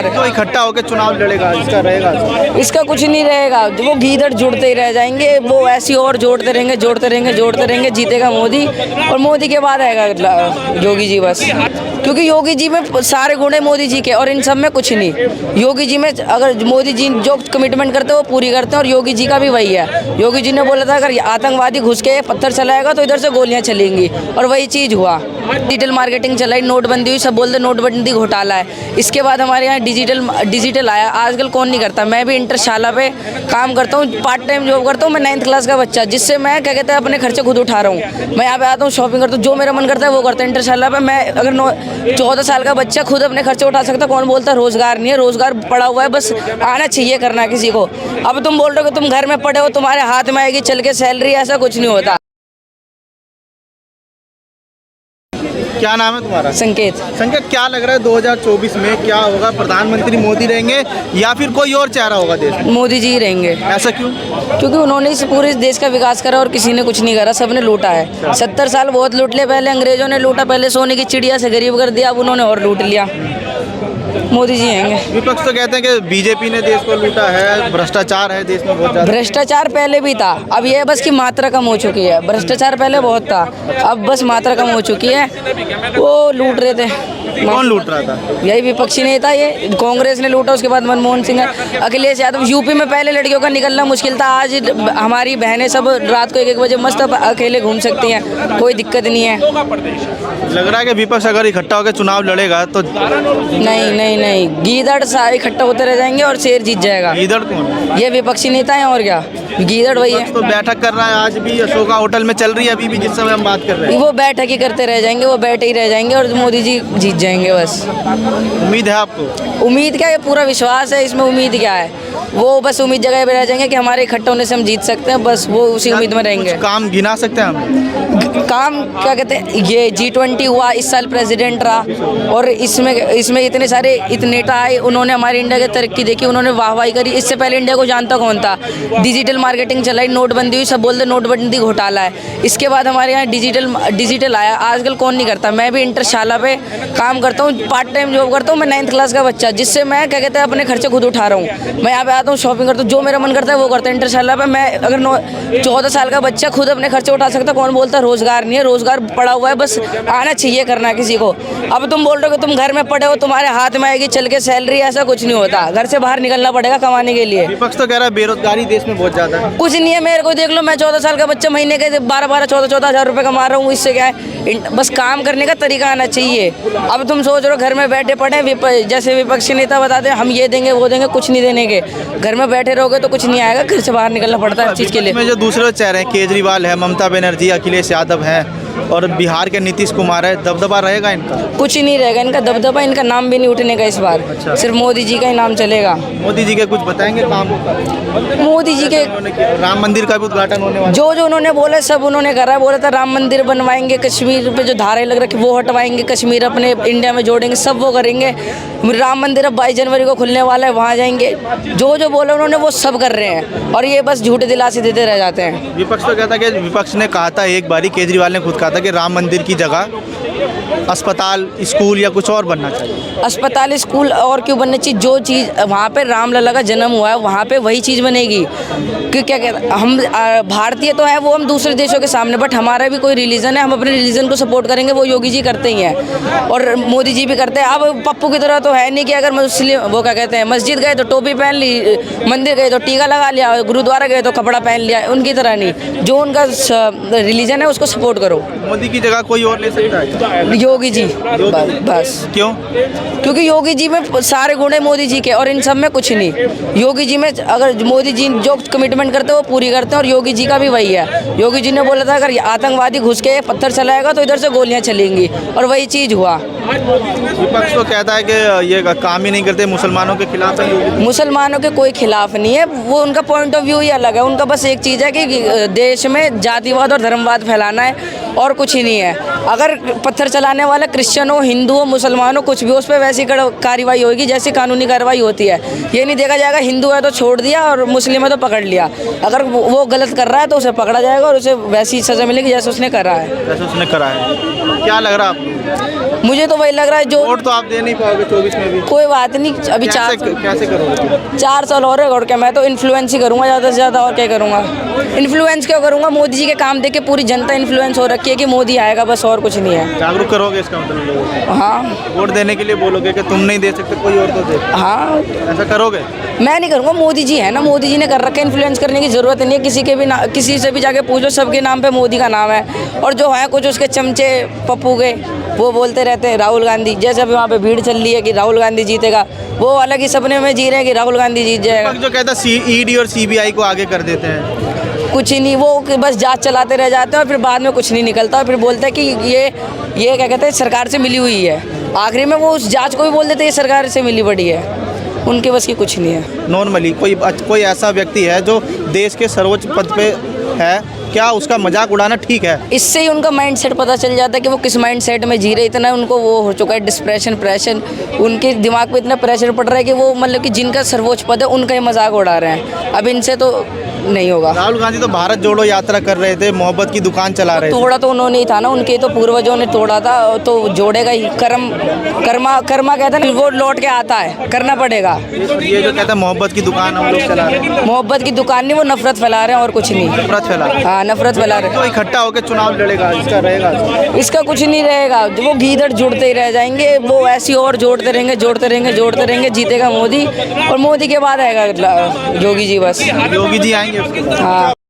जो इकट्ठा होकर चुनाव लड़ेगा इसका रहेगा? इसका कुछ नहीं रहेगा, वो गीदड़ जुड़ते ही रह जाएंगे, वो ऐसी और जोड़ते रहेंगे जोड़ते रहेंगे जोड़ते रहेंगे। जीतेगा मोदी और मोदी के बाद आएगा योगी जी बस, क्योंकि योगी जी में सारे गुण है मोदी जी के और इन सब में कुछ नहीं। योगी जी में अगर मोदी जी जो कमिटमेंट करते हैं वो पूरी करते हैं और योगी जी का भी वही है। योगी जी ने बोला था अगर आतंकवादी घुस के पत्थर चलाएगा तो इधर से गोलियां चलेंगी और वही चीज़ हुआ। डिजिटल मार्केटिंग चलाई, नोटबंदी हुई, सब बोलते नोटबंदी घोटाला है। इसके बाद हमारे यहाँ डिजिटल आया। आजकल कौन नहीं करता, मैं भी इंटरशाला पे काम करता हूँ, पार्ट टाइम जॉब करता हूँ। मैं 9th क्लास का बच्चा, जिससे मैं क्या कहते हैं अपने खर्चे खुद उठा रहा हूँ। मैं यहाँ पे आता हूँ, शॉपिंग करता हूँ, जो मेरा मन करता है वो करता है। इंटरशाला पे मैं अगर 14 साल का बच्चा खुद अपने खर्चे उठा सकता, कौन बोलता रोजगार नहीं है? रोजगार पड़ा हुआ है, बस आना चाहिए करना किसी को। अब तुम बोल रहे हो कि तुम घर में पड़े हो, तुम्हारे हाथ में आएगी चल के सैलरी, ऐसा कुछ नहीं होता। क्या नाम है तुम्हारा? संकेत। संकेत, क्या लग रहा है 2024 में क्या होगा? प्रधानमंत्री मोदी रहेंगे या फिर कोई और चेहरा होगा देश में? मोदी जी ही रहेंगे। ऐसा क्यों? क्योंकि उन्होंने इस पूरे देश का विकास करा और किसी ने कुछ नहीं करा, सबने लूटा है। 70 साल बहुत लूट लिया, पहले अंग्रेजों ने लूटा, पहले सोने की चिड़िया से गरीब कर दिया, अब उन्होंने और लूट लिया। मोदी जी आएंगे। विपक्ष तो कहते हैं कि बीजेपी ने देश को लूटा है, भ्रष्टाचार है देश में बहुत ज्यादा। भ्रष्टाचार पहले भी था, अब ये बस की मात्रा कम हो चुकी है। भ्रष्टाचार पहले बहुत था, अब बस मात्रा कम हो चुकी है। वो लूट रहे थे। कौन लूट रहा था? यही विपक्षी नेता, ये कांग्रेस ने लूटा, उसके बाद मनमोहन सिंह, अखिलेश यादव। यूपी में पहले लड़कियों का निकलना मुश्किल था, आज हमारी बहनें सब रात को 1-1 बजे मस्त अकेले घूम सकती हैं, कोई दिक्कत नहीं है। लग रहा है कि विपक्ष अगर इकट्ठा होकर चुनाव लड़ेगा तो नहीं, गीदड़ सारे इकट्ठा होते रह जाएंगे और शेर जीत जाएगा। गीदड़ कौन? ये विपक्षी नेता है और क्या, गीदड़ वही है। तो बैठक कर रहा है, आज भी अशोका होटल में चल रही है अभी भी, जिस समय हम बात कर रहे हैं। वो बैठक ही करते रह जाएंगे, वो बैठे ही रह जाएंगे और मोदी जी जीत जाएंगे बस। उम्मीद है आपको? उम्मीद क्या है, पूरा विश्वास है इसमें। उम्मीद क्या है, वो बस उम्मीद जगह पे रह जाएंगे कि हमारे इकट्ठा होने से हम जीत सकते हैं, बस वो उसी उम्मीद में रहेंगे। काम गिना सकते हैं हम? काम क्या कहते हैं, ये G20 हुआ, इस साल प्रेसिडेंट रहा और इसमें इतने सारे नेता आए, उन्होंने हमारी इंडिया की तरक्की देखी, उन्होंने वाहवाही करी। इससे पहले इंडिया को जानता कौन था? डिजिटल मार्केटिंग चलाई, नोटबंदी हुई, सब बोलते नोटबंदी घोटाला है। इसके बाद हमारे यहाँ डिजिटल आया। आजकल कौन नहीं करता, मैं भी इंटरशाला पे काम करता हूँ, पार्ट टाइम जॉब करता हूँ। मैं 9th क्लास का बच्चा, जिससे मैं क्या कहते हैं अपने खर्चे खुद उठा रहा हूँ। मैं यहाँ पे आता हूँ, शॉपिंग करता हूँ, जो मेरा मन करता है वो करता है। इंटरशाला पे मैं अगर 14 साल का बच्चा खुद अपने खर्चे उठा सकता, कौन बोलता रोजगार नहीं है? रोजगार पड़ा हुआ है, बस आना चाहिए करना किसी को। अब तुम बोल रहे हो कि तुम घर में पड़े हो, तुम्हारे हाथ में आएगी चल के सैलरी, ऐसा कुछ नहीं होता। घर से बाहर निकलना पड़ेगा कमाने के लिए। विपक्ष तो कह रहा है बेरोजगारी देश में बहुत ज्यादा है। कुछ नहीं है, मेरे को देख लो, मैं 14 साल का बच्चा, महीने के 12-14 हज़ार रुपये कमा रहा हूँ। इससे क्या है, बस काम करने का तरीका आना चाहिए। अब तुम सोच रहे हो घर में बैठे पड़े, जैसे विपक्षी नेता बताते हैं हम ये देंगे वो देंगे, कुछ नहीं देने के। घर में बैठे रहोगे तो कुछ नहीं आएगा, घर से बाहर निकलना पड़ता है हर चीज़ के लिए। में जो दूसरे चेहरे हैं, केजरीवाल है, ममता बनर्जी, अखिलेश यादव है और बिहार के नीतीश कुमार है, दबदबा रहेगा इनका? कुछ ही नहीं रहेगा इनका दबदबा, इनका नाम भी नहीं उठने का इस बार। अच्छा। सिर्फ मोदी जी का ही नाम चलेगा। मोदी जी के कुछ बताएंगे काम? मोदी जी के राम मंदिर का भी उद्घाटन होने वाला है। जो उन्होंने बोला सब उन्होंने करा। बोला था राम मंदिर बनवाएंगे, कश्मीर पे जो धाराएं लग रखी वो हटवाएंगे, कश्मीर अपने इंडिया में जोड़ेंगे, सब वो करेंगे। राम मंदिर अब 22 जनवरी को खुलने वाला है, वहाँ जाएंगे। जो बोला उन्होंने वो सब कर रहे हैं और ये बस झूठे दिलासे देते रह जाते हैं। विपक्ष तो कहता है कि विपक्ष ने कहा था एक बारी, केजरीवाल ने खुद कहा था कि राम मंदिर की जगह अस्पताल, स्कूल या कुछ और बनना चाहिए। अस्पताल, स्कूल और क्यों बनना चाहिए? जो चीज़ वहाँ पे रामलला का जन्म हुआ है वहाँ पे वही चीज़ बनेगी। क्योंकि क्या कहते हैं, हम भारतीय तो है, वो हम दूसरे देशों के सामने, बट हमारा भी कोई रिलीजन है, हम अपने रिलीजन को सपोर्ट करेंगे। वो योगी जी करते ही हैं और मोदी जी भी करते हैं। अब पप्पू की तरह तो है नहीं कि अगर मुस्लिम वो क्या कहते हैं मस्जिद गए तो टोपी पहन ली, मंदिर गए तो टीका लगा लिया, गुरुद्वारा गए तो कपड़ा पहन लिया। उनकी तरह नहीं, जो उनका रिलीजन है उसको सपोर्ट करो। मोदी की जगह कोई और ले सकता है? योगी जी बस। क्यों? क्योंकि योगी जी में सारे गुण है मोदी जी के और इन सब में कुछ नहीं। योगी जी में अगर मोदी जी जो कमिटमेंट करते हैं वो पूरी करते हैं और योगी जी का भी वही है। योगी जी ने बोला था अगर आतंकवादी घुस के पत्थर चलाएगा तो इधर से गोलियां चलेंगी और वही चीज़ हुआ। विपक्ष तो कहता है कि ये काम ही नहीं करते, मुसलमानों के खिलाफ है। मुसलमानों के कोई खिलाफ नहीं है, वो उनका पॉइंट ऑफ व्यू ही अलग है। उनका बस एक चीज़ है कि देश में जातिवाद और धर्मवाद फैलाना है और कुछ ही नहीं है। अगर पत्थर चलाने वाला क्रिश्चियन हो, हिंदू हो, मुसलमान हो, कुछ भी, उस पर वैसी कार्रवाई होगी जैसी कानूनी कार्रवाई होती है। ये नहीं देखा जाएगा हिंदू है तो छोड़ दिया और मुस्लिम है तो पकड़ लिया। अगर वो गलत कर रहा है तो उसे पकड़ा जाएगा और उसे वैसी सज़ा मिलेगी जैसे उसने करा है। क्या लग रहा है आपको? मुझे मुझे तो वही लग रहा है जो वोट तो आप दे नहीं पाओगे 24 में भी। कोई बात नहीं, अभी कैसे करोगे? 4 साल और है और क्या, मैं तो इन्फ्लुएंस ही करूँगा ज़्यादा से ज़्यादा, और क्या करूँगा। इन्फ्लुएंस क्यों करूँगा, मोदी जी के काम देख के पूरी जनता इन्फ्लुएंस हो रखी है कि मोदी आएगा, बस और कुछ नहीं है। जागरूक करोगे इसका मतलब लोगों को? हाँ वोट देने के लिए बोलोगे कि तुम नहीं दे सकते, कोई और तो दे, हाँ, ऐसा करोगे? मैं नहीं करूँगा, मोदी जी है ना, मोदी जी ने कर रखा है, इन्फ्लुएंस करने की ज़रूरत नहीं है किसी के भी किसी से भी जाके पूछो, सबके नाम पे मोदी का नाम है। और जो है कुछ उसके चमचे पप्पू के, वो बोलते रहते हैं राहुल गांधी, जैसे अभी वहाँ पे भीड़ चल रही है कि राहुल गांधी जीतेगा, वो अलग ही सपने में जी रहे हैं कि राहुल गांधी जीत जाएगा। जो कहता है ईडी और सीबीआई को आगे कर देते हैं। कुछ ही नहीं, वो कि बस जांच चलाते रह जाते हैं और फिर बाद में कुछ नहीं निकलता, और फिर बोलते हैं कि ये क्या कहते हैं सरकार से मिली हुई है, आखिरी में वो उस जांच को भी बोल देते हैं ये सरकार से मिली पड़ी है। उनके बस की कुछ नहीं है। नॉर्मली कोई ऐसा व्यक्ति है जो देश के सर्वोच्च पद पे है, क्या उसका मजाक उड़ाना ठीक है? इससे ही उनका माइंडसेट पता चल जाता है कि वो किस माइंडसेट में जी रहे। इतना उनको वो हो चुका है डिप्रेशन, प्रेशन, उनके दिमाग पे इतना प्रेशर पड़ रहा है कि वो मतलब कि जिनका सर्वोच्च पद है उनका ही मजाक उड़ा रहे हैं। अब इनसे तो नहीं होगा। राहुल गांधी तो भारत जोड़ो यात्रा कर रहे थे, मोहब्बत की दुकान चला रहे थे। तोड़ा तो उन्होंने ही था ना, उनके तो पूर्वजों ने तोड़ा था, तो जोड़ेगा ही। कर्मा कहते हैं ना, वो लौट के आता है, करना पड़ेगा। ये जो कहता है मोहब्बत की दुकान हम लोग चला रहे हैं, मोहब्बत की दुकान नहीं, वो नफरत फैला रहे हैं और कुछ नहीं। नफरत फैला रहे हैं। हाँ, नफरत फैला रहे हैं। तो इकट्ठा होकर चुनाव लड़ेगा, इसका रहेगा? इसका कुछ नहीं रहेगा, वो गीदड़ जुड़ते ही रह जाएंगे, वो ऐसी और जोड़ते रहेंगे, जीतेगा मोदी, और मोदी के बाद आएगा योगी जी बस। योगी जी आएंगे उसके बाद। हाँ।